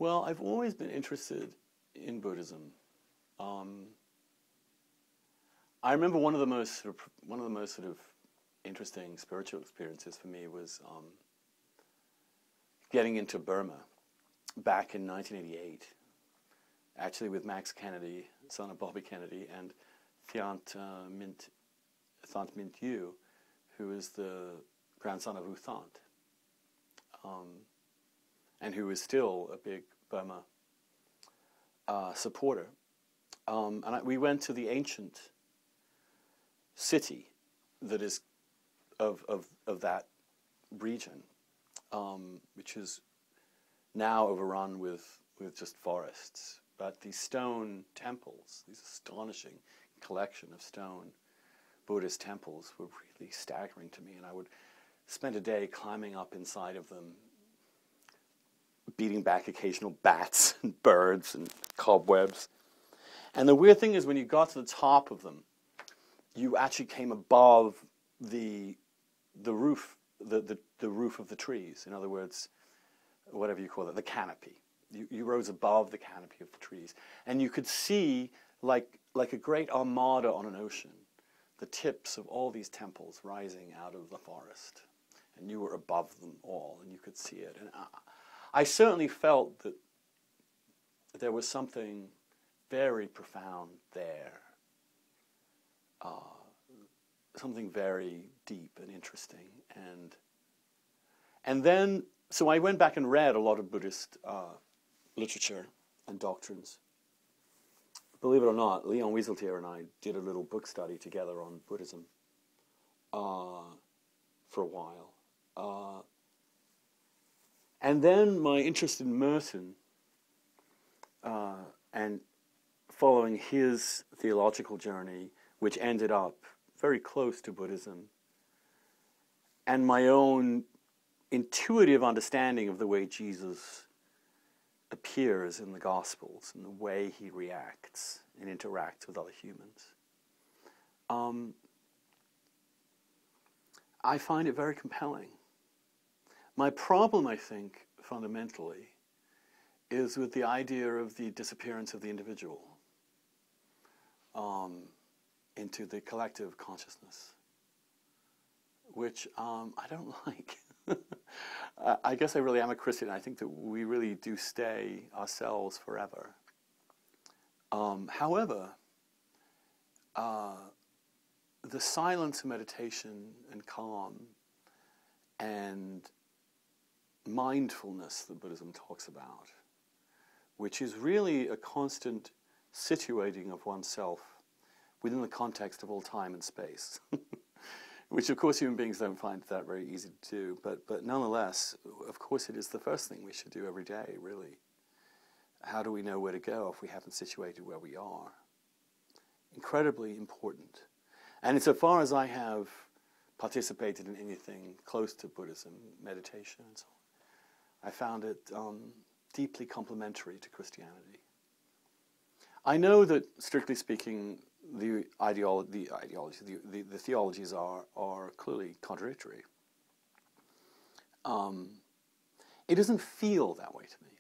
Well, I've always been interested in Buddhism. I remember one of the most sort of interesting spiritual experiences for me was getting into Burma back in 1988, actually with Max Kennedy, son of Bobby Kennedy, and Thant Mint Yu, who is the grandson of U Thant, and who is still a big Burma supporter. We went to the ancient city that is of that region, which is now overrun with just forests. But these stone temples, these astonishing collection of stone Buddhist temples, were really staggering to me. And I would spend a day climbing up inside of them, beating back occasional bats and birds and cobwebs. And the weird thing is, when you got to the top of them, you actually came above the roof, the roof of the trees. In other words, whatever you call it, the canopy. You rose above the canopy of the trees, and you could see, like a great armada on an ocean, the tips of all these temples rising out of the forest, and you were above them all, and you could see it. And I certainly felt that there was something very profound there, something very deep and interesting. And then, so I went back and read a lot of Buddhist literature and doctrines. Believe it or not, Leon Wieseltier and I did a little book study together on Buddhism for a while. And then my interest in Merton and following his theological journey, which ended up very close to Buddhism, and my own intuitive understanding of the way Jesus appears in the Gospels and the way he reacts and interacts with other humans. I find it very compelling. My problem, I think, fundamentally, is with the idea of the disappearance of the individual into the collective consciousness, which I don't like. I guess I really am a Christian. I think that we really do stay ourselves forever. However, the silence of meditation and calm and mindfulness that Buddhism talks about, which is really a constant situating of oneself within the context of all time and space, which of course human beings don't find that very easy to do, but nonetheless, of course it is the first thing we should do every day, really. How do we know where to go if we haven't situated where we are? Incredibly important. And insofar as I have participated in anything close to Buddhism, meditation and so on, I found it deeply complementary to Christianity. I know that, strictly speaking, the theologies are clearly contradictory. It doesn't feel that way to me.